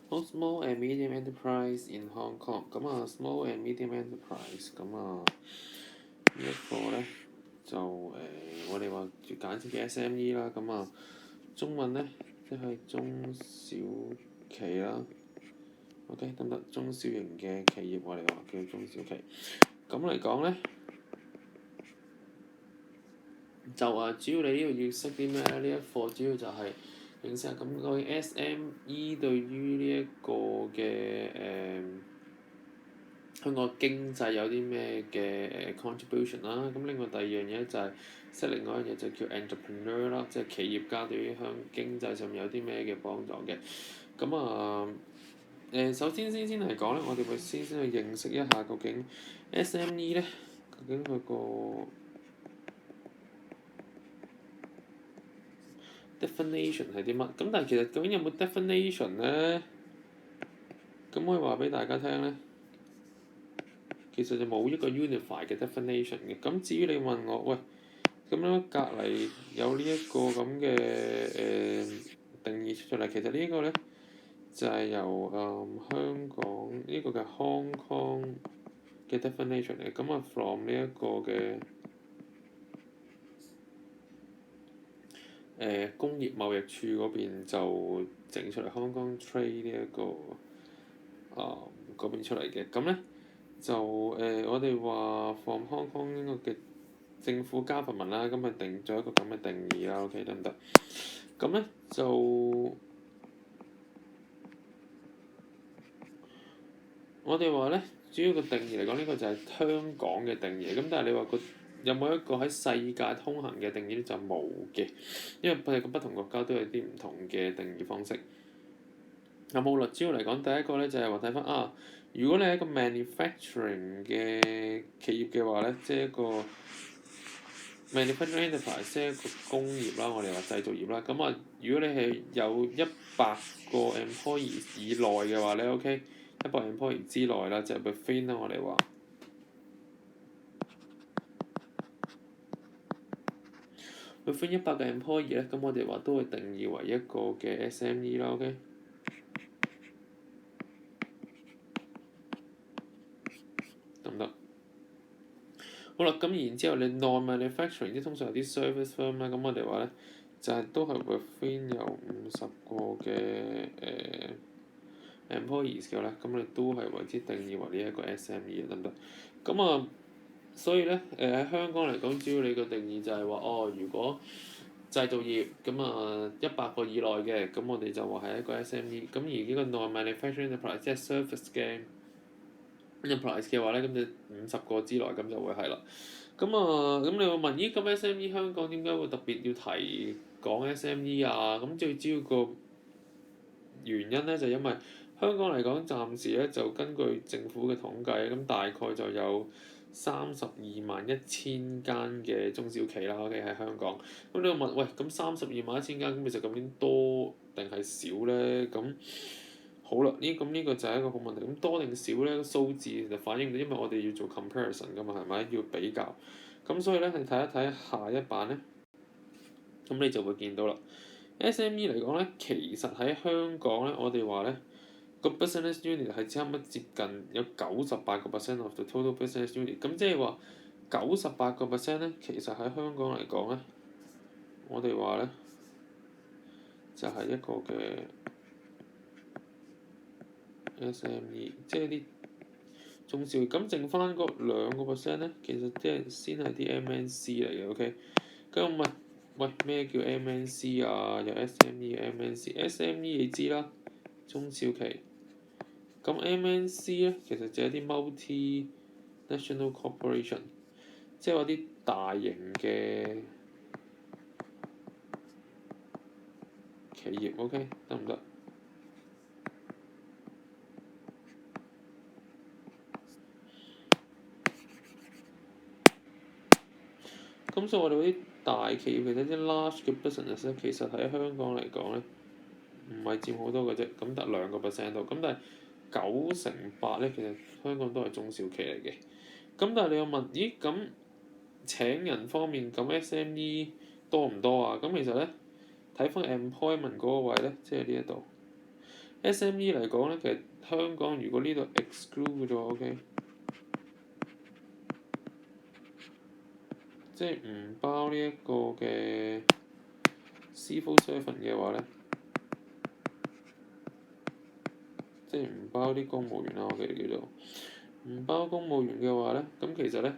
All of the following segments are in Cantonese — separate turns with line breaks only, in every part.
好 small and medium enterprise in Hong Kong。咁啊，small and medium enterprise 咁啊，呢一個咧就我哋話簡稱嘅 SME 啦。咁啊，中文咧即係中小企啦。OK 得唔得？中小型嘅企業我哋話叫中小企。咁嚟講咧，就主要你呢度要識啲咩咧？呢一課主要就係認識下咁究竟 SME 對於呢一個嘅香港經濟有啲咩嘅contribution 啦。咁另外第二樣嘢就係識另外一樣嘢就叫 entrepreneur 啦，即係企業家對於香港經濟上面有啲咩嘅幫助嘅。咁啊首先嚟講咧，我哋會先去認識一下究竟 SME 咧，究竟佢個definition 係啲乜？咁但係其實究竟有冇 definition 咧？咁可以話俾大家聽咧，其實就冇一個 unified 嘅 definition 嘅。咁至於你問我，喂，咁樣隔離有呢一個咁嘅定義出嚟，其實呢個咧就係由香港呢個嘅 Hong Kong 嘅 definition 嚟。咁啊 from 呢一個嘅工業貿易處嗰邊就整出嚟 Hong Kong Trade 呢一個嗰邊出嚟嘅。咁咧就我哋話 from Hong Kong 呢個嘅政府加份文啦，咁咪定咗一個咁嘅定義啦。OK 得唔得？咁咧就我哋話咧，主要個定義嚟講，呢個就係香港嘅定義。咁但係你話有冇一個喺世界通行嘅定義咧？就冇嘅，因為佢哋個不同國家都有啲唔同嘅定義方式。有冇啦？主要嚟講，第一個咧就係話睇翻如果你係一個 manufacturing 嘅企業嘅話咧，即係一個 manufacturing enterprise，即係一個工業啦，我哋話製造業啦。咁如果你係有100個 employees 以內嘅話咧，OK， 100 employees 之內啦，就係 within 啦，我哋話。within 100個 employee 咧，咁我哋話都會定義為一個嘅 SME 啦，OK。得唔得？好啦，咁然之後你 non-manufacturing 即通常有啲 service firm 啦，咁我哋話咧就係都係 within 有50個嘅employees 嘅咧，咁你都係為之定義為呢一個 SME 得唔得？咁所以咧喺香港嚟講，主要你個定義就係話如果製造業咁100個以內嘅，咁我哋就話係一個 SME。咁而呢個 non-manufacturing enterprise 即係 service 嘅 enterprise 嘅話咧，咁就50個之內咁就會係啦。咁你會問，咦？咁 SME 香港點解會特別要提講 SME 啊？咁最主要個原因咧就因為香港嚟講，暫時咧就根據政府嘅統計，咁大概就有32.1萬間嘅中小企啦。OK 喺香港。咁你會問，喂，咁32.1萬間，咁其實究竟多定係少咧？咁好啦，呢個就係一個好問題。咁多定少咧？數字就反映到，因為我哋要做 comparison 噶嘛，係咪？要比較。咁所以咧，你睇一睇下一版咧，咁你就會見到啦。SME 嚟講咧，其實喺香港咧，我哋話咧個 business unit 係差唔多接近有98% of the total business unit。咁即係話98% 咧，其實喺香港嚟講咧，我哋話咧就係一個嘅 SME，即係啲中小。咁剩翻嗰2% 咧，其實即係先係啲 MNC 嚟嘅。OK，咁喂咩叫 MNC 啊？有 SME、MNC。SME 你知啦，中小企。咁 MNC 咧，其實就係啲 multinational corporation，即係話啲大型嘅企業。OK，得唔得？咁所以我哋嗰啲大企業其實啲 large 嘅 business 咧，其實喺香港嚟講咧，唔係佔好多嘅啫，咁得2% 度。咁但係98%咧，其實香港都係中小企嚟嘅。咁但係你又問，咦？咁請人方面，咁 SME 多唔多啊？咁其實咧睇翻 employment 嗰個位咧，即係呢一度 SME 嚟講咧，其實香港如果呢度 exclude 咗，OK，即係唔包呢一個嘅 civil servant 嘅話咧，即係唔包啲公務員啦，我哋叫做唔包公務員嘅話咧，咁其實咧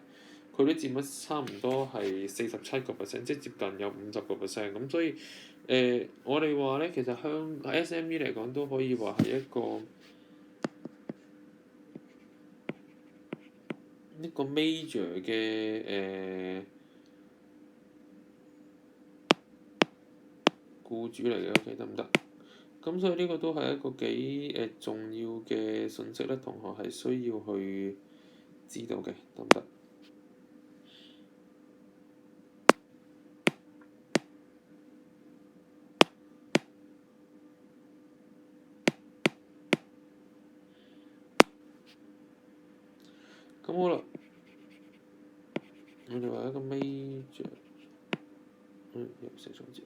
佢都佔咗差唔多係47%，即係接近有50%咁，所以我哋話咧，其實SME 嚟講都可以話係一個 major 嘅僱主嚟嘅，OK 得唔得？咁所以呢個都係一個幾重要嘅信息咧，同學係需要去知道嘅，得唔得？咁好啦，我哋話一個 major，又寫錯字。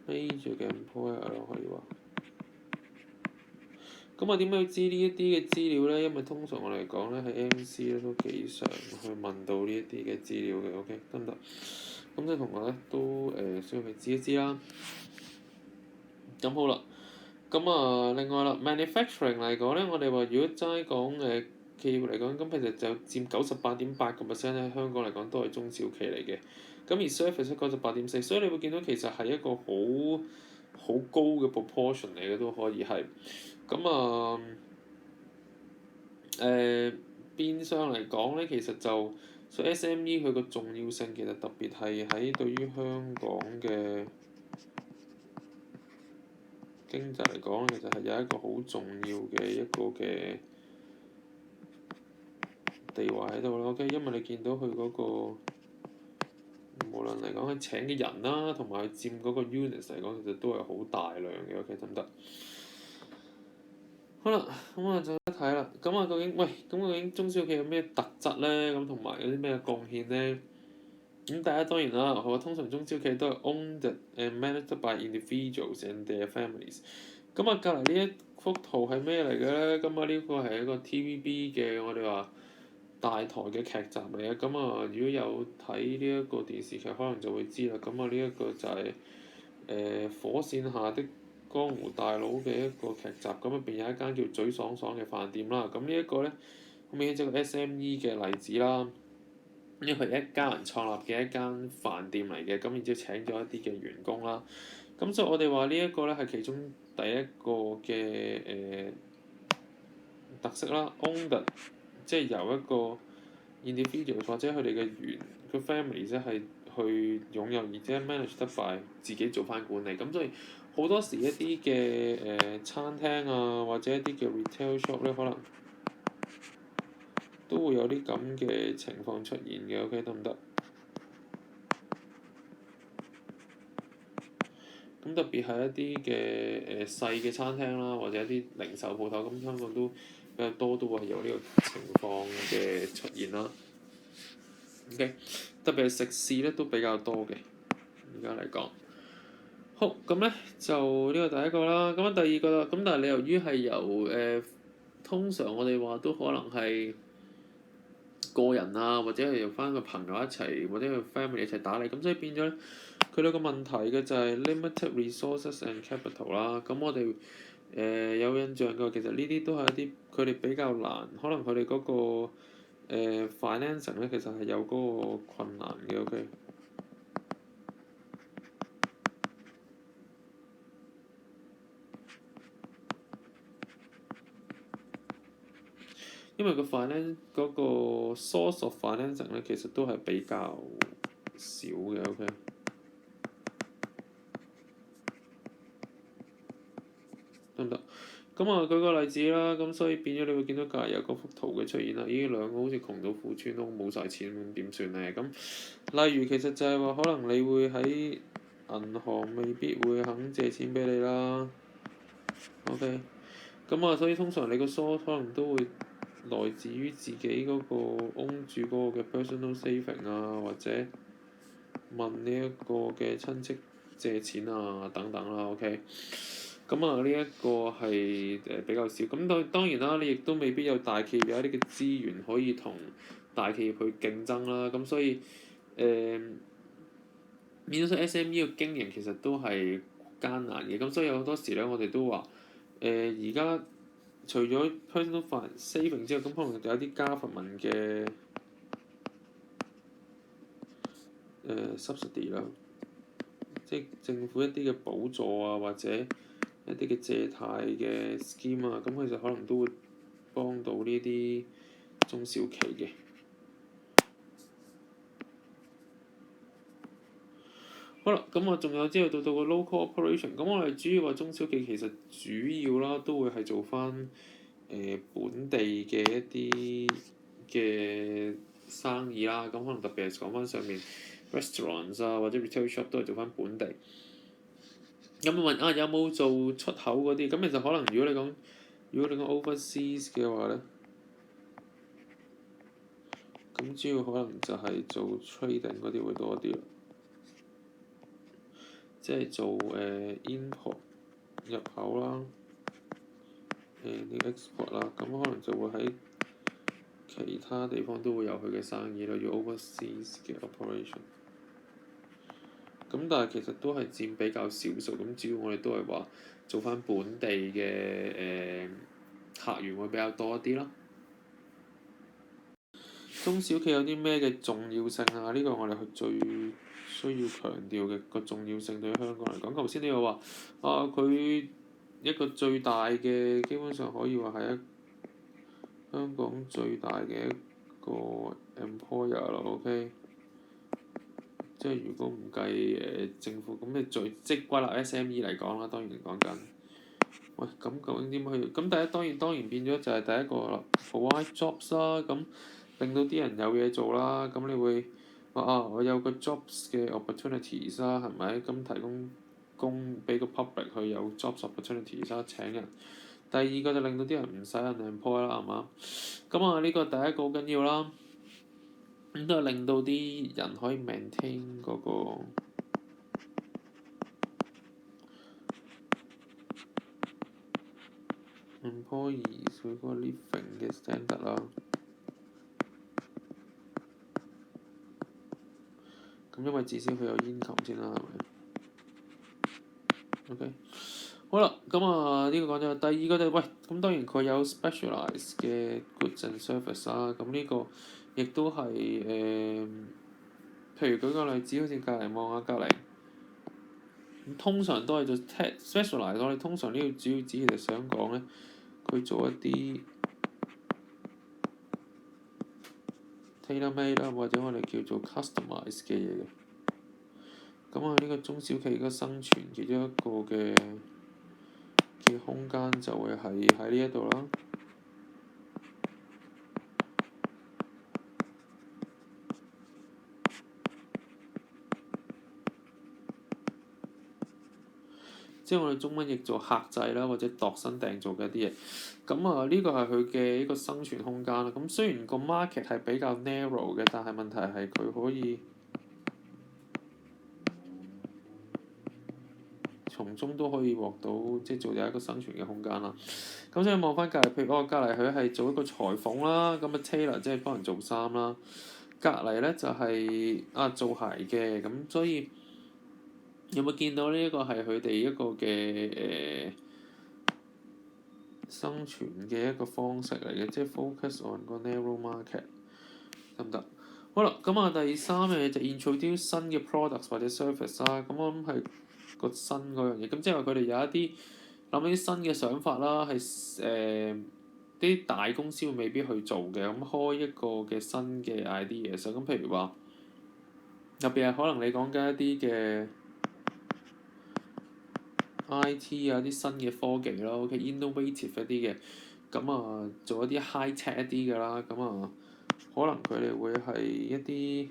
major 嘅 employer 咯，可以話。咁我點解要知呢一啲嘅資料咧？因為通常我嚟講咧，喺 MC 咧都幾常去問到呢一啲嘅資料嘅，OK 得唔得？咁即係同學咧都需要去知一知啦。咁好啦，咁另外啦，manufacturing 嚟講咧，我哋話如果齋講企業嚟講，咁其實就佔98.8%咧，香港嚟講都係中小企嚟嘅。咁而 service 98.4%，所以你會見到其實係一個好高嘅 proportion 嚟嘅，都可以係。咁變相嚟講咧，其實就所以 SME 佢個重要性其實特別係喺對於香港嘅經濟嚟講，其實係有一個好重要嘅一個嘅地位喺度咯。OK，因為你見到佢嗰個無論嚟講佢請嘅人啦，同埋佢佔嗰個 units 嚟講，其實都係好大量嘅。OK，得唔得？好啦，咁就一睇啦。咁究竟中小企有咩特質咧？咁同埋有啲咩貢獻咧？咁大家當然啦，我通常中小企都係 owned and managed by individuals and their families。隔離呢一幅圖係咩嚟嘅咧？呢個係一個 TVB 嘅我哋話大台嘅劇集嚟嘅。如果有睇呢一個電視劇，可能就會知啦。呢一個就係火線下的江湖大佬嘅一個劇集。入邊有一間叫嘴爽爽嘅飯店啦。呢一個咧，好明顯就係個 SME 嘅例子啦。因為佢一家人創立嘅一間飯店嚟嘅，然之後請咗一啲嘅員工啦。所以我哋話呢一個咧係其中第一個嘅特色啦。Owned 即係由一個 individual 或者佢哋嘅個 family 即係去擁有，而且 manage 得by 自己做翻管理。所以好多時一啲嘅餐廳啊，或者一啲嘅 retail shop 咧，可能都會有啲咁嘅情況出現嘅。OK，得唔得？特別係一啲嘅細嘅餐廳啦，或者一啲零售鋪頭，香港都比較多，都會係有呢個情況嘅出現啦。OK，特別係食肆咧都比較多嘅，而家嚟講。好，咁咧就呢個第一個啦。第二個啦，但係你由於係由通常我哋話都可能係個人啊，或者係由翻個朋友一齊，或者佢 family 一齊打理，所以變咗咧，佢有個問題嘅就係 limited resources and capital 啦。我哋有印象嘅，其實呢啲都係一啲佢哋比較難，可能佢哋嗰個financing 咧，其實係有嗰個困難嘅。OK，因為個 finance 嗰個 source of financing 咧，其實都係比較少嘅。OK。得唔得？舉個例子啦，所以變咗你會見到隔日有嗰幅圖嘅出現啦。咦，兩個好似窮到褲穿都冇晒錢，咁點算咧？例如其實就係話，可能你會喺銀行未必會肯借錢俾你啦。OK，所以通常你個 source 可能都會來自於自己嗰個 own 住嗰個嘅 personal saving 啊，或者問呢一個嘅親戚借錢啊等等啦，OK。咁啊，呢一個係比較少。咁當然啦，你亦都未必有大企業有一啲嘅資源可以同大企業去競爭啦。咁所以變咗 SME 嘅經營其實都係艱難嘅。咁所以好多時咧，我哋都話而家除咗 personal saving 之外，咁可能有啲 government 嘅subsidy 啦，即係政府一啲嘅補助啊，或者一啲嘅借貸嘅 scheme 啊，咁其實可能都會幫到呢啲中小企嘅。好啦，咁我仲有之後到個 local operation，咁我哋主要話中小企其實主要啦都會係做翻本地嘅一啲嘅生意啦，咁可能特別係講翻上面 restaurants 啊或者 retail shop 都係做翻本地。咁問啊有冇做出口嗰啲？咁其實可能如果你講 overseas 嘅話咧，咁主要可能就係做 trading 嗰啲會多啲，即係做import 入口啦，啲 export 啦，咁可能就會喺其他地方都會有佢嘅生意咯，要 overseas 嘅 operation。咁但係其實都係佔比較少數，咁主要我哋都係話做翻本地嘅客源會比較多一啲咯。中小企有啲咩嘅重要性啊？呢個我哋係最需要強調嘅個重要性對於香港嚟講。頭先你又話啊，佢一個最大嘅基本上可以話係香港最大嘅一個 employer 咯，OK。即係如果唔計政府，咁你即歸納 SME 嚟講啦，當然講緊。喂，咁究竟點去？咁第一當然變咗就係第一個啦，provide jobs 啦，咁令到啲人有嘢做啦，咁你會話啊，我有個 jobs 嘅 opportunities 啦，係咪？咁提供俾個 public 去有 jobs opportunities 啦，請人。第二個就令到啲人唔使 unemployed 啦，係嘛？咁啊，呢個第一個好緊要啦。咁都係令到啲人可以 maintain 嗰個employees 佢嗰個 living 嘅 standard 啦。咁因為至少佢有 income 先啦，係咪？OK，好啦，咁啊呢個講咗，第二個就喂，咁當然佢有 specialised 嘅 goods and service 啦，咁呢個亦都係譬如舉個例子，好似隔離望下隔離，通常都係做 specialised，我哋通常呢個主要指其實想講咧，佢做一啲 tailor-made 啦，或者我哋叫做 customise 嘅嘢嘅。咁啊，呢個中小企嘅生存其中一個嘅空間就會係喺呢一度啦。即係我哋中文譯做客製啦，或者度身訂造嘅一啲嘢。咁啊，呢個係佢嘅一個生存空間啦。咁雖然個 market 係比較 narrow 嘅，但係問題係佢可以從中都可以獲到即係做有一個生存嘅空間啦。咁所以望翻隔離，譬如隔離佢係做一個裁縫啦，咁啊 tailor 即係幫人做衫啦。隔離咧就係做鞋嘅，咁所以有冇見到呢一個係佢哋一個嘅生存嘅一個方式嚟嘅，即係 focus on 個 narrow market 得唔得？好啦，咁啊第三樣嘢就 introduce 新嘅 products 或者 service 啦，咁我諗係個新嗰樣嘢，咁即係話佢哋有一啲諗啲新嘅想法啦，係啲大公司會未必去做嘅，咁開一個嘅新嘅 idea，咁譬如話特別係可能你講緊一啲嘅IT 啊，啲新嘅科技啦，OK，innovative 一啲嘅，咁啊做一啲 high tech 一啲嘅啦，咁啊可能佢哋會係一啲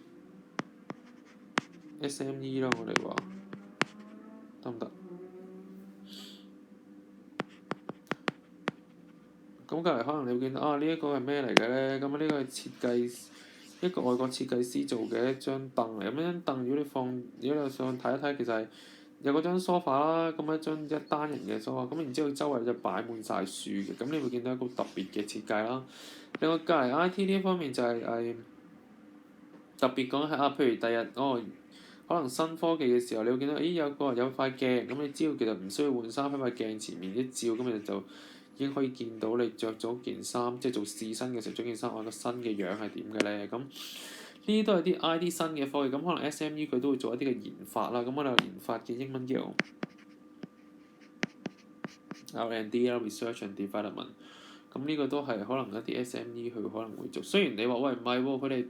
SME 啦，我哋話得唔得？咁隔離可能你會見到呢一個係咩嚟嘅咧？咁呢個係一個外國設計師做嘅一張凳嚟。咁張凳如果你上睇一睇，其實係有嗰張 sofa 啦，咁一單人嘅 sofa，咁然之後周圍就擺滿晒書嘅，咁你會見到一個特別嘅設計啦。另外隔離 IT 呢一方面就係特別講係譬如第日可能新科技嘅時候，你會見到有塊鏡，咁你知道其實唔需要換衫，喺塊鏡前面一照，咁你就已經可以見到你着咗件衫，即係做試身嘅時候着件衫，個新嘅樣係點嘅咧？咁呢啲都係啲 IT 新嘅科技，咁可能 SME 佢都會做一啲嘅研發啦。咁我哋研發嘅英文叫 R&D 啦 ，Research and Development。咁呢個都係可能一啲 SME 佢可能會做。雖然你話喂唔係喎，佢哋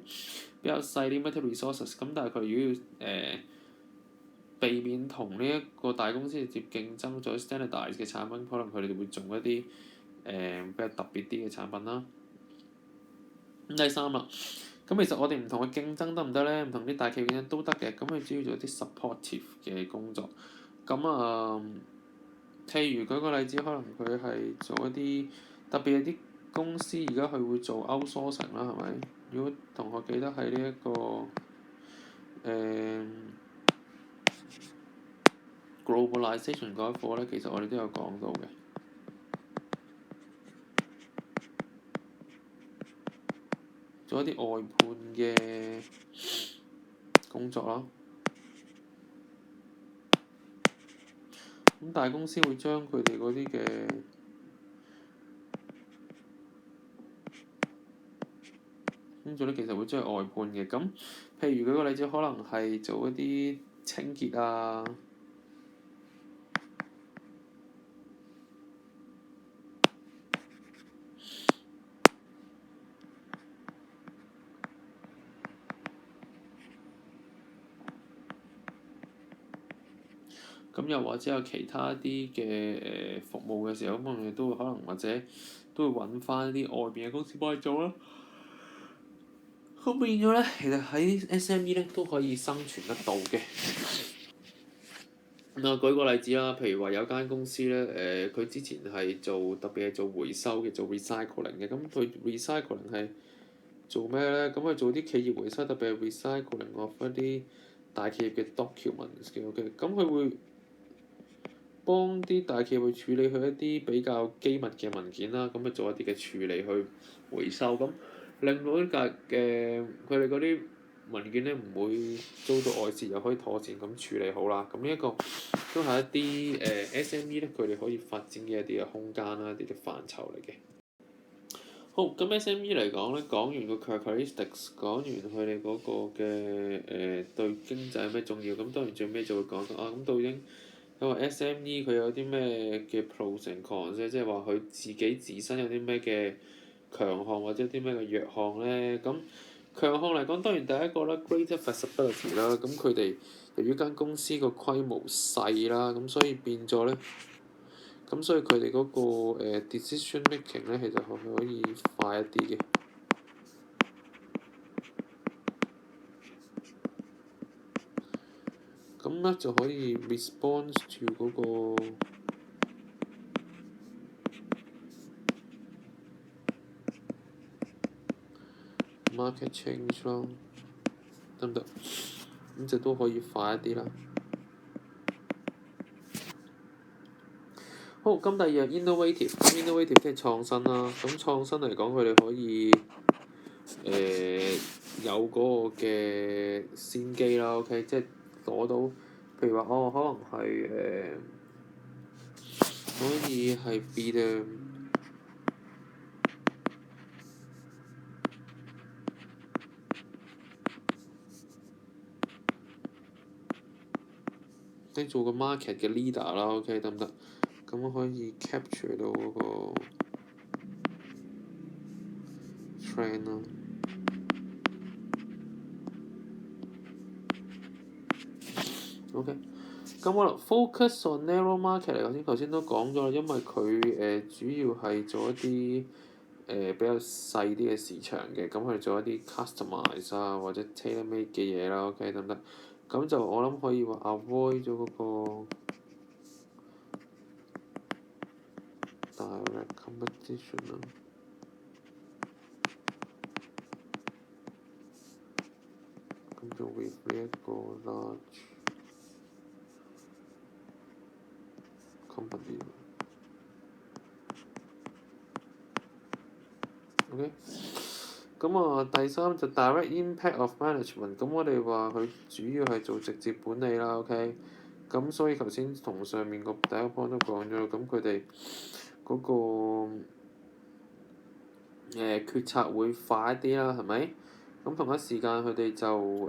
比較細啲 material resources，咁但係佢如果要避免同呢一個大公司直接競爭，做 standardize 嘅產品，可能佢哋會做一啲比較特別啲嘅產品啦。咁第三啦，咁其實我哋唔同嘅競爭得唔得咧？唔同啲大企業競爭都得嘅，咁佢主要做啲 supportive 嘅工作。咁譬如舉個例子，可能佢係做一啲特別有啲公司而家佢會做 outsourcing 啦，係咪？如果同學記得喺呢一個globalization 嗰一課咧，其實我哋都有講到嘅，做一啲外判嘅工作啦。咁大公司會將佢哋嗰啲嘅工作咧，其實會將佢外判嘅。咁譬如舉個例子，可能係做一啲清潔啊。咁又或者有其他啲嘅服務嘅時候，咁我哋都會可能或者都會揾翻啲外邊嘅公司幫你做啦。咁變咗咧，其實喺 SME 咧都可以生存得到嘅。舉個例子啦，譬如話有間公司咧，佢之前係特別係做回收嘅，做 recycling 嘅。咁佢 recycling 係做咩咧？咁佢做啲企業回收，特別係 recycling of 一啲大企業嘅 documents 嘅。OK，咁佢會幫啲大企業去處理佢一啲比較機密嘅文件啦，咁去做一啲嘅處理去回收，咁令到啲佢哋嗰啲文件咧唔會遭到外泄，又可以妥善咁處理好啦。咁呢一個都係一啲SME 咧，佢哋可以發展嘅一啲嘅空間啦，一啲嘅範疇嚟嘅。好，咁 SME 嚟講咧，講完個 characteristics，講完佢哋嗰個嘅對經濟有咩重要，咁當然最尾就會講到咁究竟因為 SME 佢有啲咩嘅 pros and cons 即係話佢自身有啲咩嘅強項或者啲咩嘅弱項咧。咁強項嚟講，當然第一個啦 greater flexibility 啦。咁佢哋由於間公司個規模細啦，咁所以變咗咧，咁所以佢哋嗰個decision making 咧，其實係可以快一啲嘅。咁咧就可以 response to 嗰個market change 咯，得唔得？咁就都可以快一啲啦。好，咁第二樣 innovative 即係創新啦。咁創新嚟講，佢哋可以有嗰個嘅先機啦。OK，即係攞到，譬如話可能係可以係 be the 即係做個 market 嘅 leader 啦。OK，得唔得？咁可以 capture 到嗰個 trend 啦。OK，咁我啦 focus on narrow market 嚟講，頭先都講咗啦，因為佢主要係做一啲比較細啲嘅市場嘅，咁佢哋做一啲 customize 啊或者 tailor-made 嘅嘢啦。OK，得唔得？咁就我諗可以話 avoid 咗嗰個 direct competition 啦。咁就 with 呢一個 large company。OK，咁啊第三就 direct impact of management，咁我哋話佢主要係做直接管理啦。OK，咁所以頭先同上面個第一個 point 都講咗，咁佢哋嗰個決策會快啲啦，係咪？咁同一時間佢哋就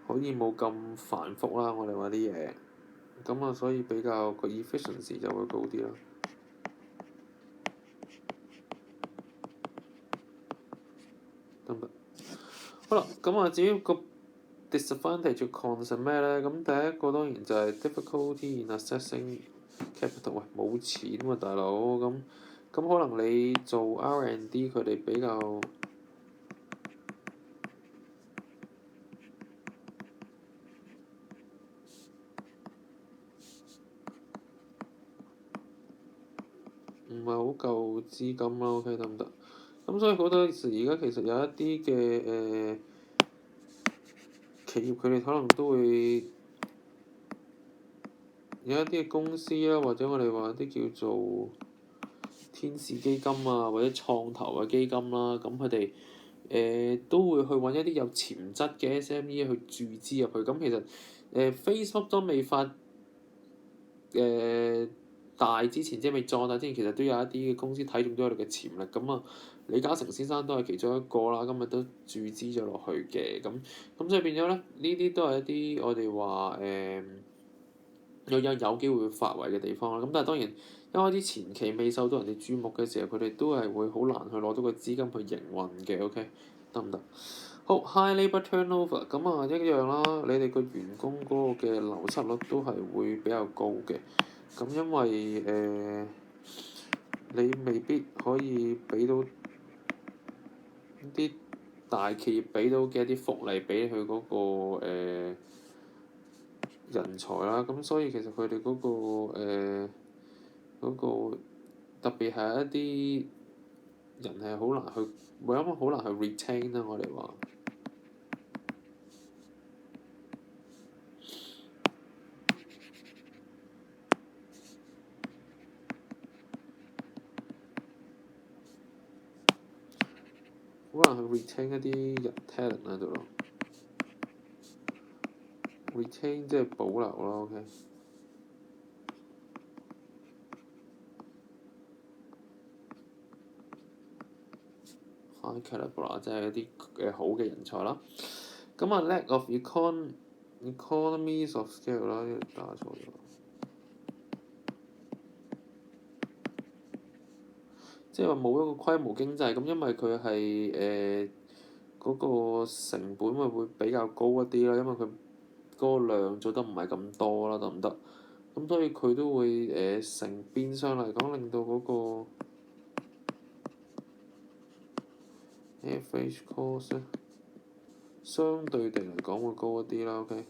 可以冇咁繁複啦，我哋話啲嘢，咁啊所以比較個 efficiency 就會高啲啦。得唔得？好啦，咁啊至於個 disadvantage cons 係咩咧？咁第一個當然就係 difficulty in accessing capital，喂冇錢喎大佬，咁可能你做 R&D 佢哋比較唔係好夠資金啦，OK 得唔得？咁所以好多時而家其實有一啲嘅企業佢哋可能都會有一啲嘅公司啦，或者我哋話啲叫做天使基金啊，或者創投嘅基金啦，咁佢哋都會去揾一啲有潛質嘅 SME 去注資入去。咁其實Facebook 都未發大之前，即係未壯大之前，其實都有一啲嘅公司睇中咗佢哋嘅潛力。咁啊，李嘉誠先生都係其中一個啦，今日都注資咗落去嘅。咁所以變咗咧，呢啲都係一啲我哋話有機會會發圍嘅地方啦。咁但係當然，因為啲前期未受到人哋注目嘅時候，佢哋都係會好難去攞到個資金去營運嘅。OK，得唔得？好 high labour turnover，咁啊一樣啦。你哋個員工嗰個嘅流失率都係會比較高嘅。咁因為你未必可以俾到啲大企業俾到嘅一啲福利俾佢嗰個人才啦，咁所以其實佢哋嗰個特別係一啲人係好難去，冇因為好難去 retain 啦，我哋話。好難去 retain 一啲人 talent 喺度咯，retain 即係保留咯，OK。high caliber 即係一啲好嘅人才啦。咁啊 lack of economies of scale 啦，呢度打錯咗。即係話冇一個規模經濟，咁因為佢係嗰個成本會比較高一啲啦，因為佢嗰個量做得唔係咁多啦，得唔得？咁所以佢都會變相嚟講，令到嗰個 average cost 咧，相對地嚟講會高一啲啦。OK。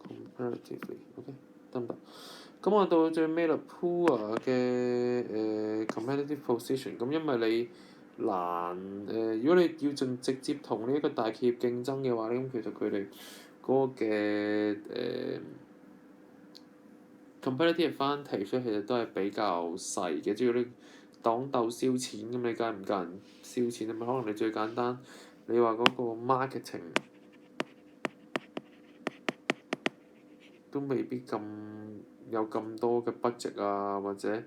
comparatively，OK，得唔得？咁我到最尾啦 poor 嘅competitive position，咁因為你難如果你要直接同呢一個大企業競爭嘅話咧，咁其實佢哋嗰個嘅competitive advantage 其實都係比較細嘅，即係你當鬥燒錢咁，你梗係唔夠人燒錢啊嘛？可能你最簡單，你話嗰個 marketing 都未必有咁多嘅 budget 啊，或者去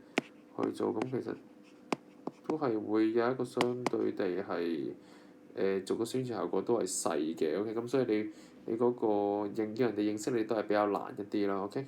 做，咁其實都係會有一個相對地係做個宣傳效果都係細嘅。OK，咁所以你嗰個叫人哋認識你都係比較難一啲啦。OK。